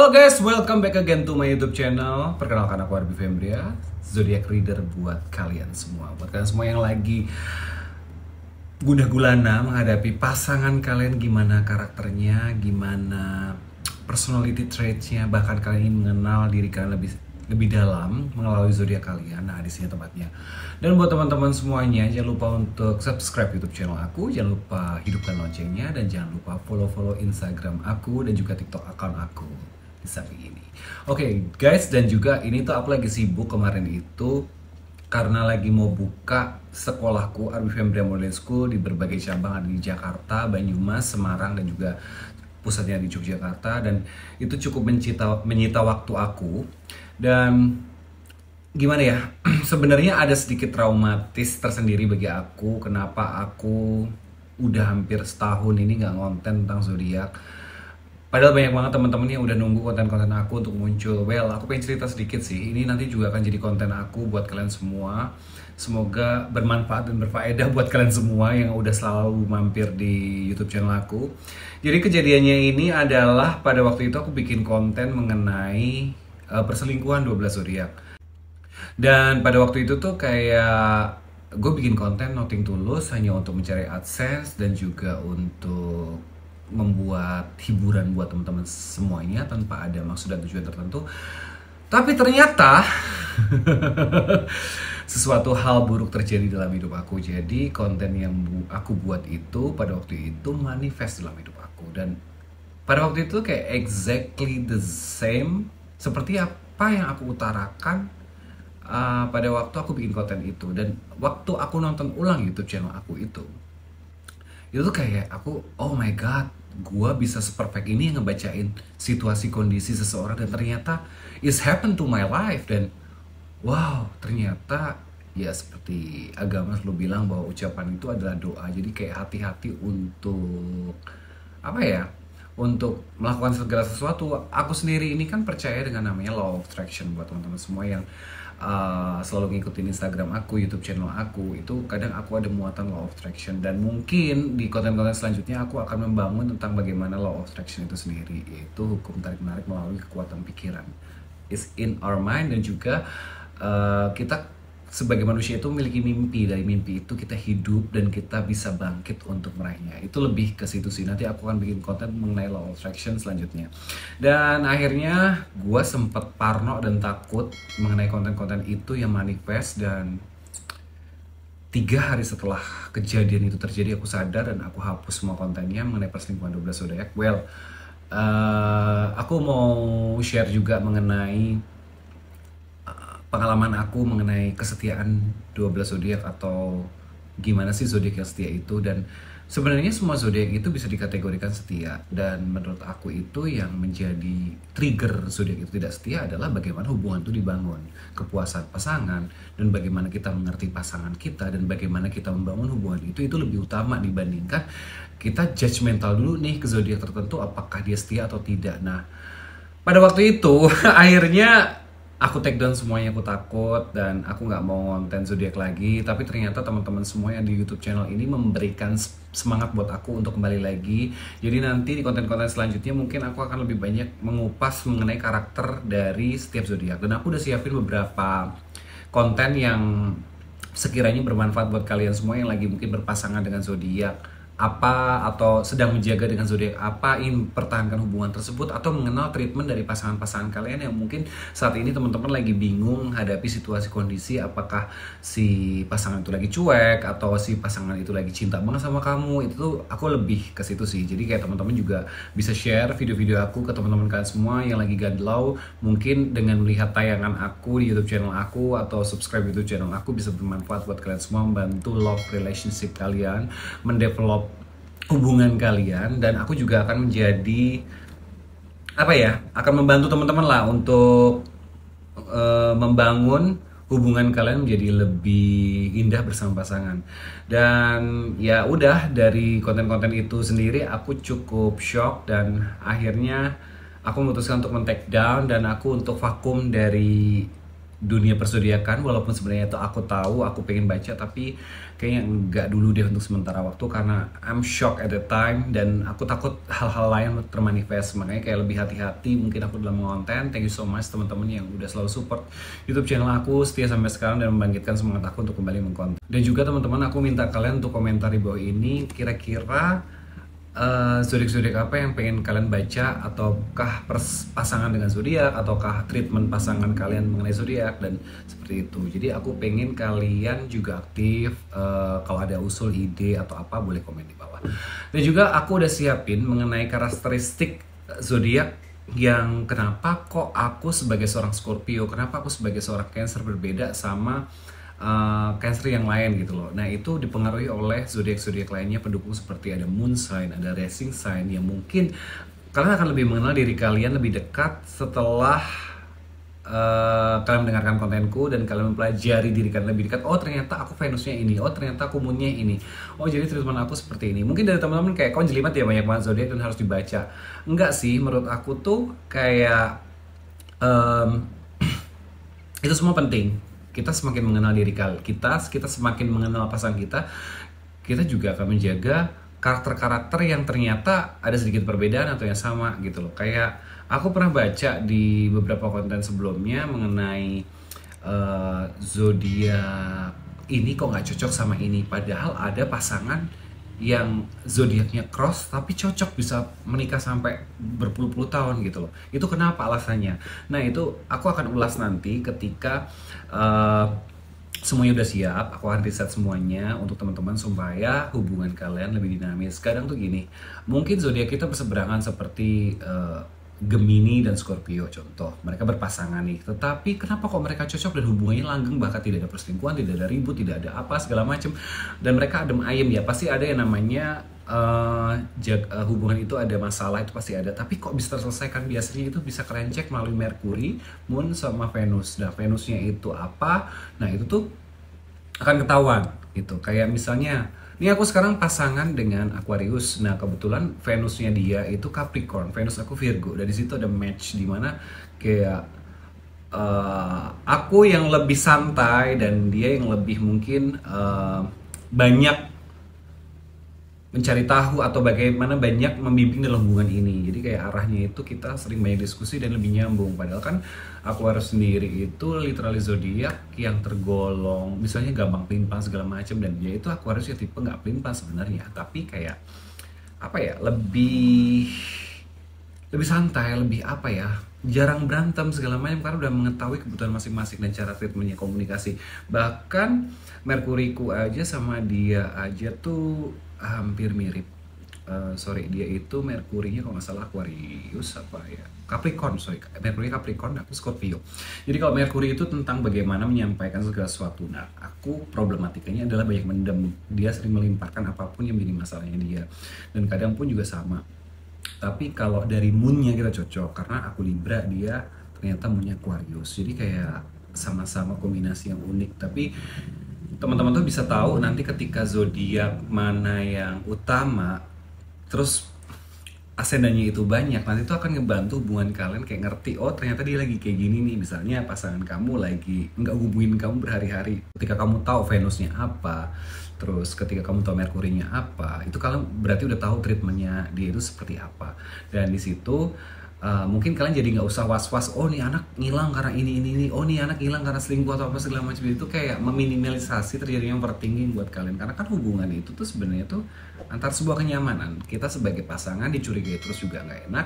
Halo guys, welcome back again to my YouTube channel. Perkenalkan aku Arby Fembria, zodiac reader buat kalian semua. Buat kalian semua yang lagi gundah gulana menghadapi pasangan kalian, gimana karakternya, gimana personality traitsnya, bahkan kalian ingin mengenal diri kalian lebih dalam melalui zodiak kalian. Nah, di sini tempatnya. Dan buat teman-teman semuanya, jangan lupa untuk subscribe YouTube channel aku, jangan lupa hidupkan loncengnya, dan jangan lupa follow Instagram aku dan juga TikTok account aku di samping ini. Oke, guys, dan juga ini tuh aku lagi sibuk kemarin itu karena lagi mau buka sekolahku Arby Fembria Modeling School di berbagai cabang, ada di Jakarta, Banyumas, Semarang, dan juga pusatnya di Yogyakarta. Dan itu cukup menyita waktu aku. Dan gimana ya, sebenarnya ada sedikit traumatis tersendiri bagi aku. Kenapa aku udah hampir setahun ini nggak ngonten tentang zodiak, padahal banyak banget teman-teman yang udah nunggu konten-konten aku untuk muncul. Well, aku pengen cerita sedikit sih. Ini nanti juga akan jadi konten aku buat kalian semua. Semoga bermanfaat dan berfaedah buat kalian semua yang udah selalu mampir di YouTube channel aku. Jadi kejadiannya ini adalah pada waktu itu aku bikin konten mengenai perselingkuhan 12 zodiak. Dan pada waktu itu tuh kayak gue bikin konten nothing tulus, hanya untuk mencari AdSense dan juga untuk membuat hiburan buat teman-teman semuanya tanpa ada maksud dan tujuan tertentu. Tapi ternyata sesuatu hal buruk terjadi dalam hidup aku. Jadi konten yang aku buat itu pada waktu itu manifest dalam hidup aku. Dan pada waktu itu kayak exactly the same seperti apa yang aku utarakan pada waktu aku bikin konten itu. Dan waktu aku nonton ulang YouTube channel aku itu tuh kayak aku, oh my god, gue bisa seperfect ini ngebacain situasi kondisi seseorang, dan ternyata it's happened to my life. Dan wow, ternyata ya seperti agama selalu bilang bahwa ucapan itu adalah doa. Jadi kayak hati-hati untuk apa ya, untuk melakukan segala sesuatu. Aku sendiri ini kan percaya dengan namanya law of attraction. Buat teman-teman semua yang selalu ngikutin Instagram aku, YouTube channel aku, itu kadang aku ada muatan law of attraction. Dan mungkin di konten-konten selanjutnya aku akan membangun tentang bagaimana law of attraction itu sendiri, yaitu hukum tarik-menarik melalui kekuatan pikiran. It's in our mind. Dan juga kita sebagai manusia itu memiliki mimpi. Dari mimpi itu kita hidup dan kita bisa bangkit untuk meraihnya. Itu lebih ke situ sih. Nanti aku akan bikin konten mengenai law of attraction selanjutnya. Dan akhirnya gue sempet parno dan takut mengenai konten-konten itu yang manifest. Dan 3 hari setelah kejadian itu terjadi, aku sadar dan aku hapus semua kontennya mengenai perselingkuhan 12 zodiak. Well, aku mau share juga mengenai pengalaman aku mengenai kesetiaan 12 zodiak, atau gimana sih zodiak yang setia itu. Dan sebenarnya semua zodiak itu bisa dikategorikan setia, dan menurut aku itu yang menjadi trigger zodiak itu tidak setia adalah bagaimana hubungan itu dibangun, kepuasan pasangan, dan bagaimana kita mengerti pasangan kita, dan bagaimana kita membangun hubungan itu lebih utama dibandingkan kita judgmental dulu nih ke zodiak tertentu apakah dia setia atau tidak. Nah, pada waktu itu akhirnya aku take down semuanya. Aku takut dan aku nggak mau konten zodiak lagi. Tapi ternyata teman-teman semua yang di YouTube channel ini memberikan semangat buat aku untuk kembali lagi. Jadi nanti di konten-konten selanjutnya mungkin aku akan lebih banyak mengupas mengenai karakter dari setiap zodiak. Dan aku udah siapin beberapa konten yang sekiranya bermanfaat buat kalian semua yang lagi mungkin berpasangan dengan zodiak apa, atau sedang menjaga dengan zodiak apa, ingin pertahankan hubungan tersebut, atau mengenal treatment dari pasangan-pasangan kalian yang mungkin saat ini teman-teman lagi bingung hadapi situasi kondisi, apakah si pasangan itu lagi cuek atau si pasangan itu lagi cinta banget sama kamu. Itu tuh aku lebih ke situ sih. Jadi kayak teman-teman juga bisa share video-video aku ke teman-teman kalian semua yang lagi galau, mungkin dengan melihat tayangan aku di YouTube channel aku atau subscribe YouTube channel aku bisa bermanfaat buat kalian semua, membantu love relationship kalian, mendevelop hubungan kalian. Dan aku juga akan menjadi apa ya, akan membantu teman-teman lah untuk membangun hubungan kalian menjadi lebih indah bersama pasangan. Dan ya udah, dari konten-konten itu sendiri aku cukup shock, dan akhirnya aku memutuskan untuk men-take down, dan aku untuk vakum dari dunia persodiakan, walaupun sebenarnya itu aku tahu, aku pengen baca, tapi kayaknya enggak dulu deh untuk sementara waktu karena I'm shocked at the time dan aku takut hal-hal lain termanifest. Makanya kayak lebih hati-hati mungkin aku dalam konten. Thank you so much teman-teman yang udah selalu support YouTube channel aku, setia sampai sekarang dan membangkitkan semangat aku untuk kembali mengkonten. Dan juga teman-teman, aku minta kalian untuk komentar di bawah ini kira-kira zodiak-zodiak apa yang pengen kalian baca, ataukah pasangan dengan zodiak, ataukah treatment pasangan kalian mengenai zodiak, dan seperti itu. Jadi aku pengen kalian juga aktif, kalau ada usul, ide atau apa boleh komen di bawah. Dan juga aku udah siapin mengenai karakteristik zodiak yang kenapa kok aku sebagai seorang Scorpio, kenapa aku sebagai seorang Cancer berbeda sama Cancer yang lain gitu loh. Nah itu dipengaruhi oleh zodiak-zodiak lainnya pendukung seperti ada moon sign, ada rising sign yang mungkin kalian akan lebih mengenal diri kalian lebih dekat setelah kalian mendengarkan kontenku dan kalian mempelajari diri kalian lebih dekat. Oh ternyata aku Venusnya ini, oh ternyata aku moonnya ini, oh jadi treatment aku seperti ini. Mungkin dari teman-teman kayak kau jelimet ya banyak banget zodiak dan harus dibaca. Enggak sih, menurut aku tuh kayak itu semua penting. Kita semakin mengenal diri kita semakin mengenal pasangan kita juga akan menjaga karakter-karakter yang ternyata ada sedikit perbedaan atau yang sama gitu loh. Kayak aku pernah baca di beberapa konten sebelumnya mengenai zodiak ini kok nggak cocok sama ini, padahal ada pasangan yang zodiaknya cross tapi cocok bisa menikah sampai berpuluh-puluh tahun gitu loh. Itu kenapa alasannya? Nah itu aku akan ulas nanti ketika semuanya udah siap. Aku akan riset semuanya untuk teman-teman supaya hubungan kalian lebih dinamis. Kadang tuh gini, mungkin zodiak kita berseberangan seperti Gemini dan Scorpio contoh, mereka berpasangan nih, tetapi kenapa kok mereka cocok dan hubungannya langgeng, bahkan tidak ada perselingkuhan, tidak ada ribut, tidak ada apa segala macam, dan mereka adem ayem. Ya pasti ada yang namanya hubungan itu ada masalah, itu pasti ada, tapi kok bisa terselesaikan? Biasanya itu bisa kalian cek melalui Merkuri, Moon sama Venus. Nah Venusnya itu apa? Nah itu tuh akan ketahuan gitu. Kayak misalnya ini aku sekarang pasangan dengan Aquarius. Nah, kebetulan Venusnya dia itu Capricorn, Venus aku Virgo. Dari situ ada match di mana kayak aku yang lebih santai dan dia yang lebih mungkin banyak mencari tahu atau bagaimana banyak membimbing dalam hubungan ini. Jadi kayak arahnya itu kita sering banyak diskusi dan lebih nyambung. Padahal kan Aquarius sendiri itu literally zodiak yang tergolong misalnya gampang pelin-pelan segala macam, dan dia itu Aquarius ya tipe nggak pelin-pelan sebenarnya, tapi kayak apa ya, lebih santai, lebih apa ya, jarang berantem segala macam karena udah mengetahui kebutuhan masing-masing dan cara treatmentnya, komunikasi. Bahkan Merkuriku aja sama dia aja tuh hampir mirip. Dia itu Merkurinya kalau nggak salah Aquarius apa ya, Capricorn, Merkuri Capricorn, aku Scorpio. Jadi kalau Merkuri itu tentang bagaimana menyampaikan segala sesuatu. Nah aku problematikanya adalah banyak mendem, dia sering melimpahkan apapun yang menjadi masalahnya dia, dan kadang pun juga sama. Tapi kalau dari moonnya kita cocok karena aku Libra, dia ternyata moonnya Aquarius, jadi kayak sama-sama kombinasi yang unik. Tapi teman-teman tuh bisa tahu nanti ketika zodiak mana yang utama, terus asendannya itu banyak, nanti itu akan ngebantu hubungan kalian kayak ngerti, oh ternyata dia lagi kayak gini nih. Misalnya pasangan kamu lagi nggak hubungin kamu berhari-hari, ketika kamu tahu Venusnya apa, terus ketika kamu tahu Merkurinya apa, itu kalian berarti udah tahu treatmentnya dia itu seperti apa. Dan di situ mungkin kalian jadi nggak usah was-was, oh nih anak ngilang karena ini, oh nih anak ngilang karena selingkuh atau apa segala macam. Itu kayak meminimalisasi terjadinya overthinking buat kalian, karena kan hubungan itu tuh sebenarnya tuh antar sebuah kenyamanan. Kita sebagai pasangan dicurigai terus juga nggak enak,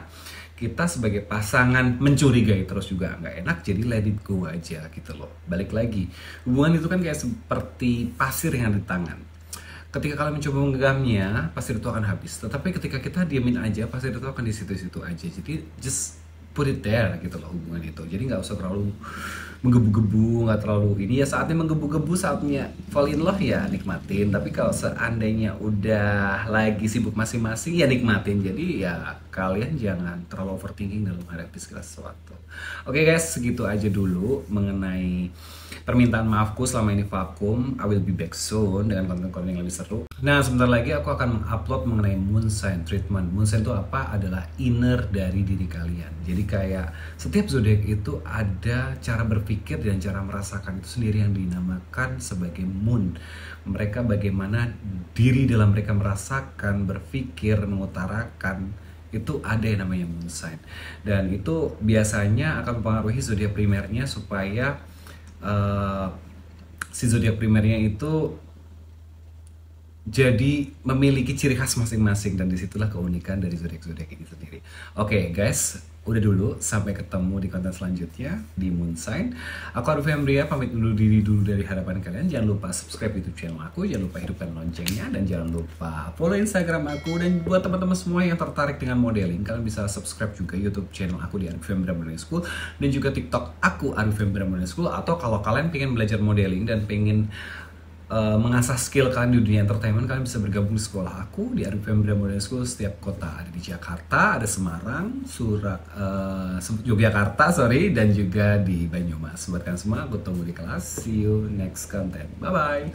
kita sebagai pasangan mencurigai terus juga nggak enak. Jadi let it go aja gitu loh. Balik lagi, hubungan itu kan kayak seperti pasir yang ada di tangan. Ketika kalian mencoba menggenggamnya, pasir itu akan habis. Tetapi ketika kita diamin aja, pasir itu akan di situ-situ aja. Jadi just put it there gitu loh hubungan itu. Jadi nggak usah terlalu menggebu-gebu, nggak terlalu ini. Ya saatnya menggebu-gebu, saatnya fall in love ya nikmatin. Tapi kalau seandainya udah lagi sibuk masing-masing ya nikmatin. Jadi ya kalian jangan terlalu overthinking dalam menghadapi segala sesuatu. Oke guys, segitu aja dulu mengenai permintaan maafku selama ini vakum. I will be back soon dengan konten-konten yang lebih seru. Nah, sebentar lagi aku akan mengupload mengenai moon sign treatment. Moon sign itu apa? Adalah inner dari diri kalian. Jadi kayak setiap zodiak itu ada cara berpikir dan cara merasakan itu sendiri yang dinamakan sebagai moon. Mereka bagaimana diri dalam mereka merasakan, berpikir, mengutarakan, itu ada yang namanya moon sign, dan itu biasanya akan mempengaruhi zodiak primernya supaya si zodiak primernya itu jadi memiliki ciri khas masing-masing, dan disitulah keunikan dari zodiak-zodiak ini sendiri. Oke, guys, udah dulu, sampai ketemu di konten selanjutnya di Moon Sign. Aku Arif Fembria pamit undur diri dulu dari hadapan kalian. Jangan lupa subscribe YouTube channel aku, jangan lupa hidupkan loncengnya, dan jangan lupa follow Instagram aku. Dan buat teman-teman semua yang tertarik dengan modeling, kalian bisa subscribe juga YouTube channel aku di Arif Fembria Modeling School, dan juga TikTok aku Arif Fembria Modeling School. Atau kalau kalian pengen belajar modeling dan pengen mengasah skill kalian di dunia entertainment, kalian bisa bergabung di sekolah aku di Arif Fembria Modeling School setiap kota. Ada di Jakarta, ada Semarang, Yogyakarta, dan juga di Banyumas. Buat kalian semua, aku tunggu di kelas. See you next content. Bye-bye.